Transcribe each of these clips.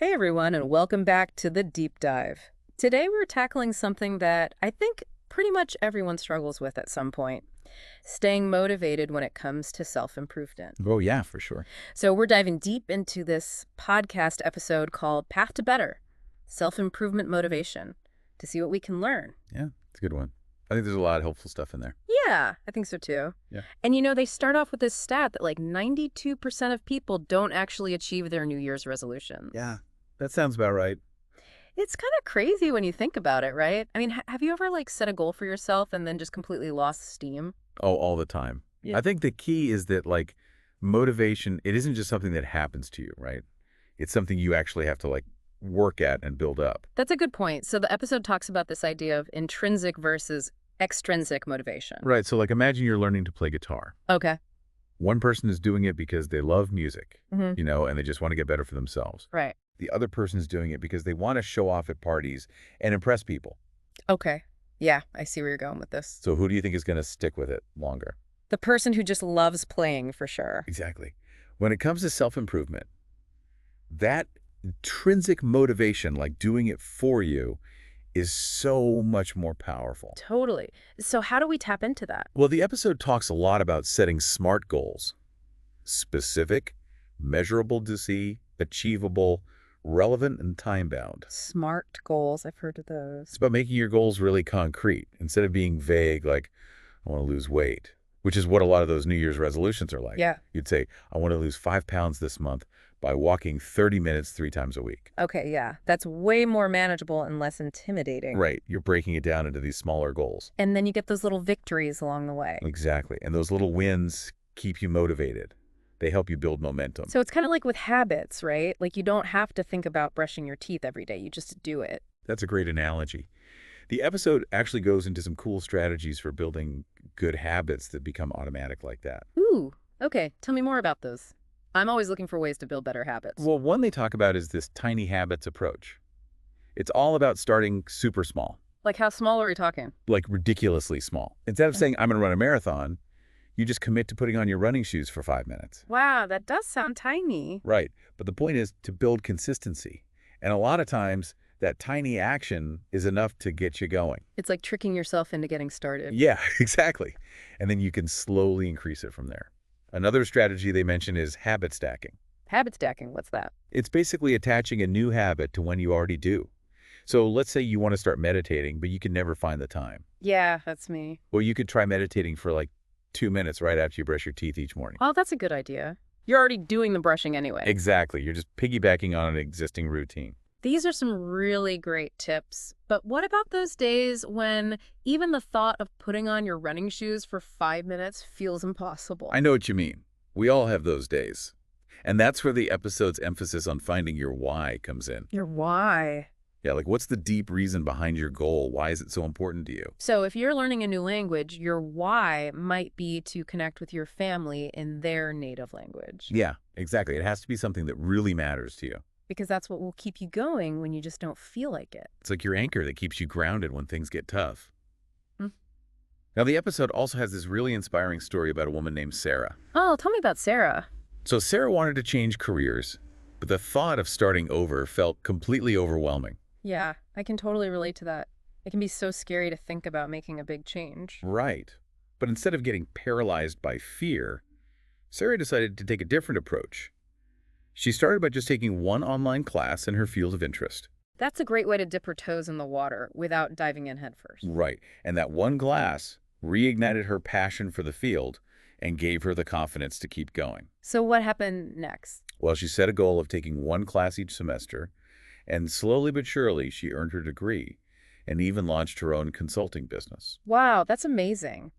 Hey everyone, and welcome back to the Deep Dive. Today we're tackling something that I think pretty much everyone struggles with at some point, staying motivated when it comes to self-improvement. Oh, yeah, for sure. So we're diving deep into this podcast episode called Path to Better, Self-Improvement Motivation, to see what we can learn. Yeah, it's a good one. I think there's a lot of helpful stuff in there. Yeah, I think so too. Yeah. And they start off with this stat that like 92% of people don't actually achieve their New Year's resolutions. Yeah, that sounds about right. It's kind of crazy when you think about it, right? I mean, have you ever like set a goal for yourself and then just completely lost steam? Oh, all the time. Yeah. I think the key is that, motivation, it isn't just something that happens to you, right? It's something you actually have to, work at and build up. That's a good point. So the episode talks about this idea of intrinsic versus extrinsic motivation. Right, so, imagine you're learning to play guitar. Okay. One person is doing it because they love music, Hmm. and they just want to get better for themselves. Right. The other person is doing it because they want to show off at parties and impress people. Okay. Yeah, I see where you're going with this. So who do you think is going to stick with it longer? The person who just loves playing for sure. Exactly. When it comes to self-improvement, that intrinsic motivation, like doing it for you, is so much more powerful. Totally. So how do we tap into that? Well, the episode talks a lot about setting SMART goals. Specific, measurable to see, achievable, relevant, and time-bound. SMART goals. I've heard of It's those. about making your goals really concrete instead of being vague, like, I want to lose weight, which is what a lot of those New Year's resolutions are like. Yeah. You'd say, I want to lose 5 pounds this month by walking 30 minutes 3 times a week. Okay, yeah. That's way more manageable and less intimidating. Right. You're breaking it down into these smaller goals. And then you get those little victories along the way. Exactly. And those little wins keep you motivated. They help you build momentum. So it's kind of like with habits, right? Like you don't have to think about brushing your teeth every day. You just do it. That's a great analogy. The episode actually goes into some cool strategies for building good habits that become automatic like that. Ooh, okay. Tell me more about those. I'm always looking for ways to build better habits. Well, one they talk about is this tiny habits approach. It's all about starting super small, Like how small are we talking? like ridiculously small. Instead of saying, I'm going to run a marathon, you just commit to putting on your running shoes for 5 minutes. Wow, that does sound tiny. Right. But the point is to build consistency. And a lot of times, that tiny action is enough to get you going. It's like tricking yourself into getting started. Yeah, exactly. And then you can slowly increase it from there. Another strategy they mention is habit stacking. Habit stacking, what's that? It's basically attaching a new habit to when you already do. So let's say you want to start meditating, but you can never find the time. Yeah, that's me. Well, you could try meditating for 2 minutes right after you brush your teeth each morning. Oh, that's a good idea. You're already doing the brushing anyway. Exactly. You're just piggybacking on an existing routine. These are some really great tips. But what about those days when even the thought of putting on your running shoes for 5 minutes feels impossible? I know what you mean. We all have those days. And that's where the episode's emphasis on finding your why comes in. Your why? Yeah, what's the deep reason behind your goal? Why is it so important to you? So if you're learning a new language, your why might be to connect with your family in their native language. Yeah, exactly. It has to be something that really matters to you. Because that's what will keep you going when you just don't feel like it. It's like your anchor that keeps you grounded when things get tough. Hmm. Now, the episode also has this really inspiring story about a woman named Sarah. Oh, tell me about Sarah. So Sarah wanted to change careers, but the thought of starting over felt completely overwhelming. Yeah, I can totally relate to that. It can be so scary to think about making a big change. Right. But instead of getting paralyzed by fear, Sarah decided to take a different approach. She started by just taking one online class in her field of interest. That's a great way to dip her toes in the water without diving in headfirst. Right. And that one class reignited her passion for the field and gave her the confidence to keep going. So what happened next? Well, she set a goal of taking one class each semester, and slowly but surely she earned her degree and even launched her own consulting business. Wow, that's amazing.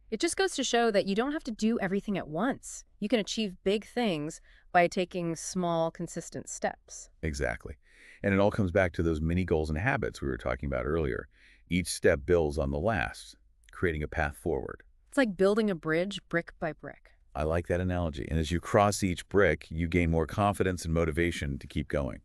It just goes to show that you don't have to do everything at once. You can achieve big things by taking small, consistent steps. Exactly. And it all comes back to those mini goals and habits we were talking about earlier. Each step builds on the last, creating a path forward. It's like building a bridge brick by brick. I like that analogy. And as you cross each brick, you gain more confidence and motivation to keep going.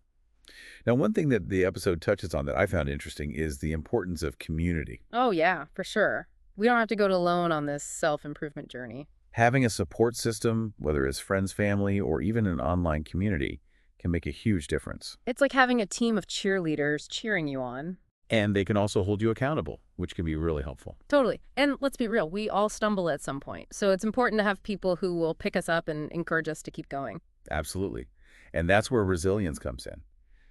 Now, one thing that the episode touches on that I found interesting is the importance of community. Oh, yeah, for sure. We don't have to go it alone on this self-improvement journey. Having a support system, whether it's friends, family, or even an online community, can make a huge difference. It's like having a team of cheerleaders cheering you on. And they can also hold you accountable, which can be really helpful. Totally. And let's be real, we all stumble at some point. So it's important to have people who will pick us up and encourage us to keep going. Absolutely. And that's where resilience comes in.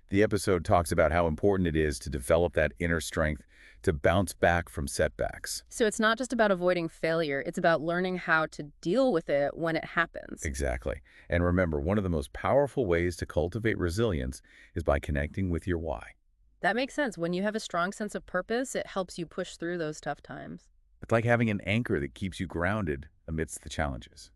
The episode talks about how important it is to develop that inner strength to bounce back from setbacks. So it's not just about avoiding failure, it's about learning how to deal with it when it happens. Exactly. And remember, one of the most powerful ways to cultivate resilience is by connecting with your why. That makes sense. When you have a strong sense of purpose, it helps you push through those tough times. It's like having an anchor that keeps you grounded amidst the challenges.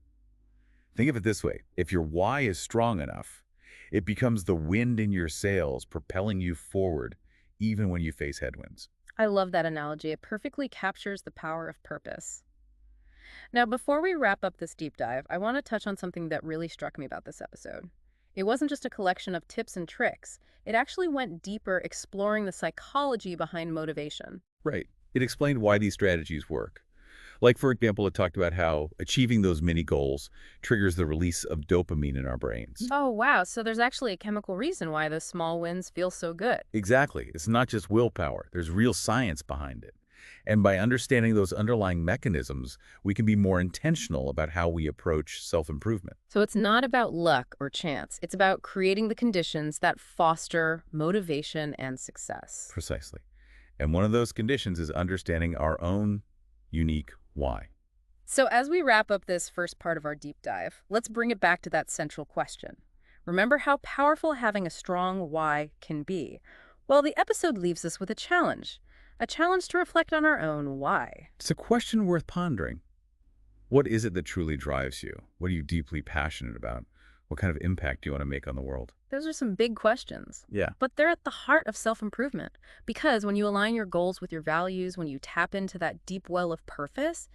Think of it this way. If your why is strong enough, it becomes the wind in your sails, propelling you forward, even when you face headwinds. I love that analogy. It perfectly captures the power of purpose. Now, before we wrap up this deep dive, I want to touch on something that really struck me about this episode. It wasn't just a collection of tips and tricks. It actually went deeper, exploring the psychology behind motivation. Right. It explained why these strategies work. Like, for example, it talked about how achieving those mini goals triggers the release of dopamine in our brains. Oh, wow. So there's actually a chemical reason why those small wins feel so good. Exactly. It's not just willpower. There's real science behind it. And by understanding those underlying mechanisms, we can be more intentional about how we approach self-improvement. So it's not about luck or chance. It's about creating the conditions that foster motivation and success. Precisely. And one of those conditions is understanding our own unique why. So as we wrap up this first part of our deep dive, let's bring it back to that central question. Remember how powerful having a strong why can be? Well, the episode leaves us with a challenge to reflect on our own why. It's a question worth pondering. What is it that truly drives you? What are you deeply passionate about? What kind of impact do you want to make on the world? Those are some big questions. Yeah. But they're at the heart of self-improvement. Because when you align your goals with your values, when you tap into that deep well of purpose,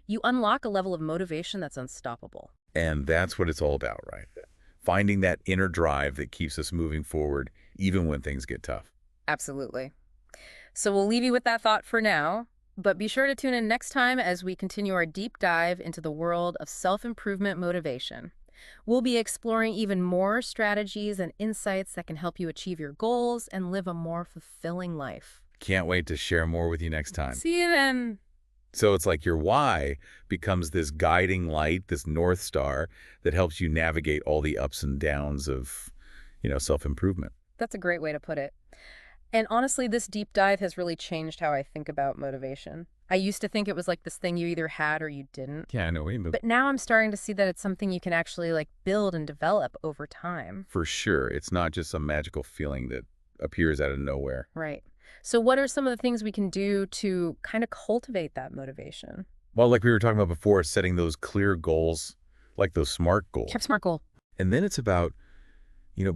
you unlock a level of motivation that's unstoppable. And that's what it's all about, right? Finding that inner drive that keeps us moving forward, even when things get tough. Absolutely. So we'll leave you with that thought for now. But be sure to tune in next time as we continue our deep dive into the world of self-improvement motivation. We'll be exploring even more strategies and insights that can help you achieve your goals and live a more fulfilling life. Can't wait to share more with you next time. See you then. So it's like your why becomes this guiding light, this North Star that helps you navigate all the ups and downs of, self-improvement. That's a great way to put it. And honestly, this deep dive has really changed how I think about motivation. I used to think it was like this thing you either had or you didn't. Yeah, I know. But now I'm starting to see that it's something you can actually build and develop over time. For sure. It's not just some magical feeling that appears out of nowhere. Right. So what are some of the things we can do to kind of cultivate that motivation? Well, like we were talking about before, setting those clear goals, like those SMART goals. Keep SMART goal. And then it's about,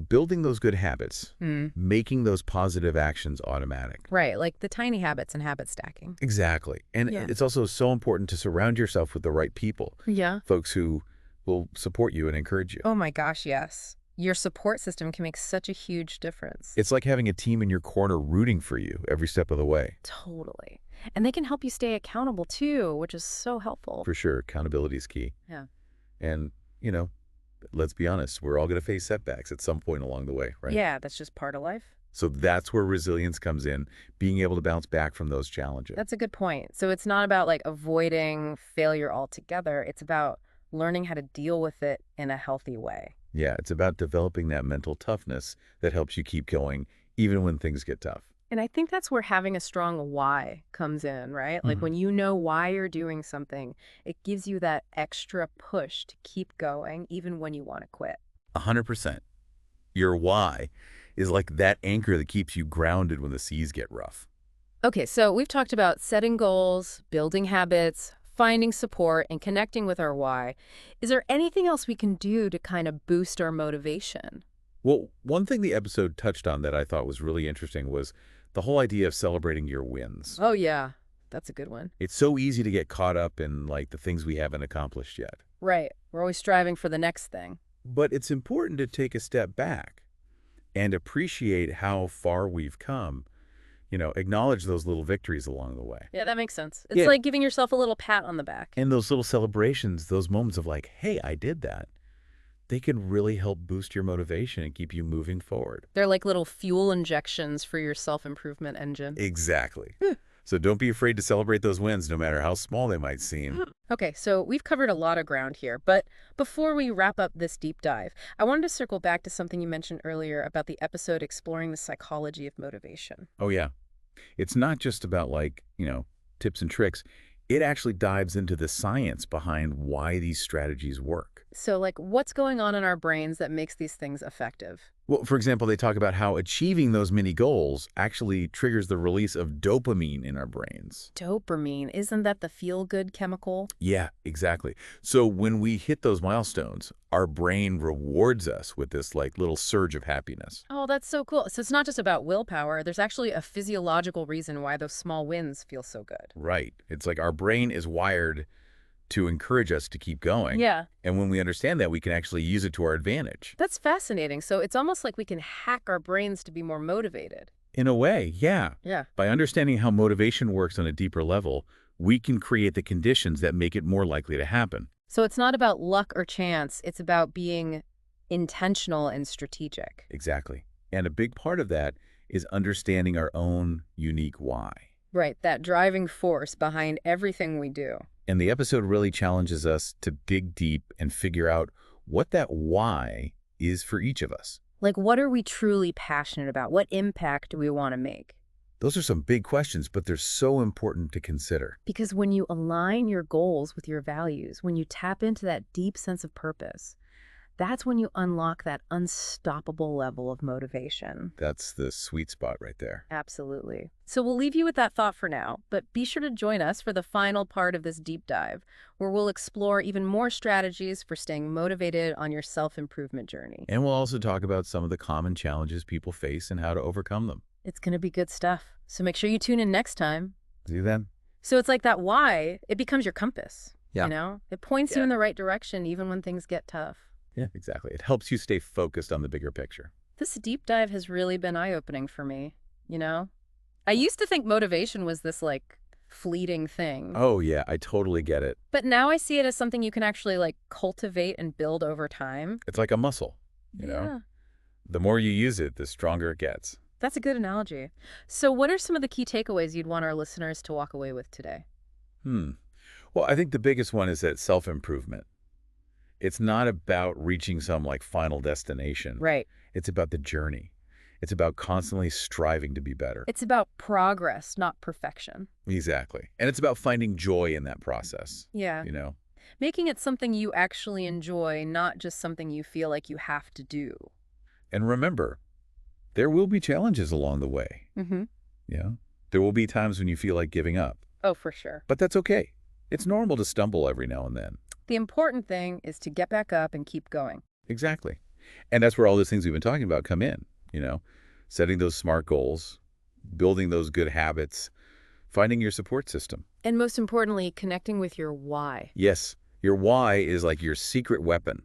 building those good habits, making those positive actions automatic. Right, like the tiny habits and habit stacking. Exactly. And it's also so important to surround yourself with the right people. Yeah. Folks who will support you and encourage you. Oh my gosh, yes. Your support system can make such a huge difference. It's like having a team in your corner rooting for you every step of the way. Totally. And they can help you stay accountable too, which is so helpful. For sure. Accountability is key. Yeah. And, let's be honest, we're all going to face setbacks at some point along the way, right? Yeah, that's just part of life. So that's where resilience comes in, being able to bounce back from those challenges. That's a good point. So it's not about avoiding failure altogether. It's about learning how to deal with it in a healthy way. Yeah, it's about developing that mental toughness that helps you keep going even when things get tough. And I think that's where having a strong why comes in, right? Like when you know why you're doing something, it gives you that extra push to keep going even when you want to quit. 100%. Your why is like that anchor that keeps you grounded when the seas get rough. Okay, so we've talked about setting goals, building habits, finding support, and connecting with our why. Is there anything else we can do to kind of boost our motivation? Well, one thing the episode touched on that I thought was really interesting was the whole idea of celebrating your wins. Oh, yeah. That's a good one. It's so easy to get caught up in the things we haven't accomplished yet. Right. We're always striving for the next thing. But it's important to take a step back and appreciate how far we've come. Acknowledge those little victories along the way. Yeah, that makes sense. It's like giving yourself a little pat on the back. And those little celebrations, those moments of hey, I did that. they can really help boost your motivation and keep you moving forward. They're like little fuel injections for your self-improvement engine. Exactly. So don't be afraid to celebrate those wins, no matter how small they might seem. Okay, so we've covered a lot of ground here, but before we wrap up this deep dive, I wanted to circle back to something you mentioned earlier about the episode exploring the psychology of motivation. Oh, yeah. It's not just about tips and tricks. It actually dives into the science behind why these strategies work. So, like, what's going on in our brains that makes these things effective? Well, for example, they talk about how achieving those mini goals actually triggers the release of dopamine in our brains. Dopamine, isn't that the feel-good chemical? Yeah, exactly. So when we hit those milestones, our brain rewards us with this little surge of happiness. Oh, that's so cool. So it's not just about willpower. There's actually a physiological reason why those small wins feel so good. Right. It's like our brain is wired to encourage us to keep going. Yeah. And when we understand that, we can actually use it to our advantage. That's fascinating. So it's almost like we can hack our brains to be more motivated. In a way, yeah. Yeah. By understanding how motivation works on a deeper level, we can create the conditions that make it more likely to happen. So it's not about luck or chance. It's about being intentional and strategic. Exactly. And a big part of that is understanding our own unique why. Right. That driving force behind everything we do. And the episode really challenges us to dig deep and figure out what that why is for each of us. Like, what are we truly passionate about? What impact do we want to make? Those are some big questions, but they're so important to consider. Because when you align your goals with your values, when you tap into that deep sense of purpose, that's when you unlock that unstoppable level of motivation. That's the sweet spot right there. Absolutely. So we'll leave you with that thought for now, but be sure to join us for the final part of this deep dive, where we'll explore even more strategies for staying motivated on your self-improvement journey. And we'll also talk about some of the common challenges people face and how to overcome them. It's going to be good stuff. So make sure you tune in next time. See you then. So it's like that why, it becomes your compass. Yeah. You know? It points you in the right direction even when things get tough. Yeah, exactly. It helps you stay focused on the bigger picture. This deep dive has really been eye-opening for me, you know? I used to think motivation was this, fleeting thing. Oh, yeah, I totally get it. But now I see it as something you can actually, cultivate and build over time. It's like a muscle, you know? The more you use it, the stronger it gets. That's a good analogy. So what are some of the key takeaways you'd want our listeners to walk away with today? Well, I think the biggest one is that self-improvement. It's not about reaching some final destination. Right. It's about the journey. It's about constantly striving to be better. It's about progress, not perfection. Exactly. And it's about finding joy in that process. Yeah. You know? Making it something you actually enjoy, not just something you feel like you have to do. And remember, there will be challenges along the way. Mm-hmm. Yeah. There will be times when you feel like giving up. Oh, for sure. But that's okay. It's normal to stumble every now and then. The important thing is to get back up and keep going. Exactly. And that's where all those things we've been talking about come in, setting those smart goals, building those good habits, finding your support system. And most importantly, connecting with your why. Yes, your why is like your secret weapon.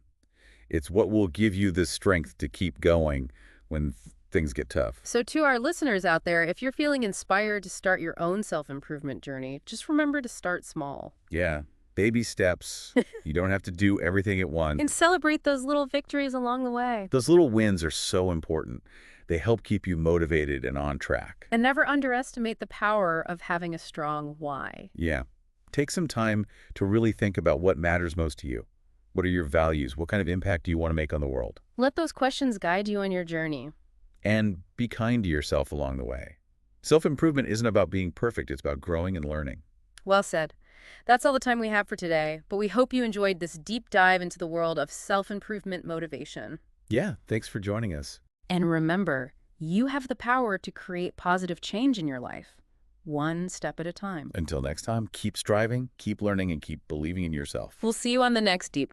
It's what will give you the strength to keep going when things get tough. So to our listeners out there, if you're feeling inspired to start your own self-improvement journey, just remember to start small. Yeah. Baby steps. You don't have to do everything at once. And celebrate those little victories along the way. Those little wins are so important. They help keep you motivated and on track. And never underestimate the power of having a strong why. Yeah. Take some time to really think about what matters most to you. What are your values? What kind of impact do you want to make on the world? Let those questions guide you on your journey. And be kind to yourself along the way. Self-improvement isn't about being perfect. It's about growing and learning. Well said. That's all the time we have for today, but we hope you enjoyed this deep dive into the world of self-improvement motivation. Yeah, thanks for joining us. And remember, you have the power to create positive change in your life, one step at a time. Until next time, keep striving, keep learning, and keep believing in yourself. We'll see you on the next deep dive.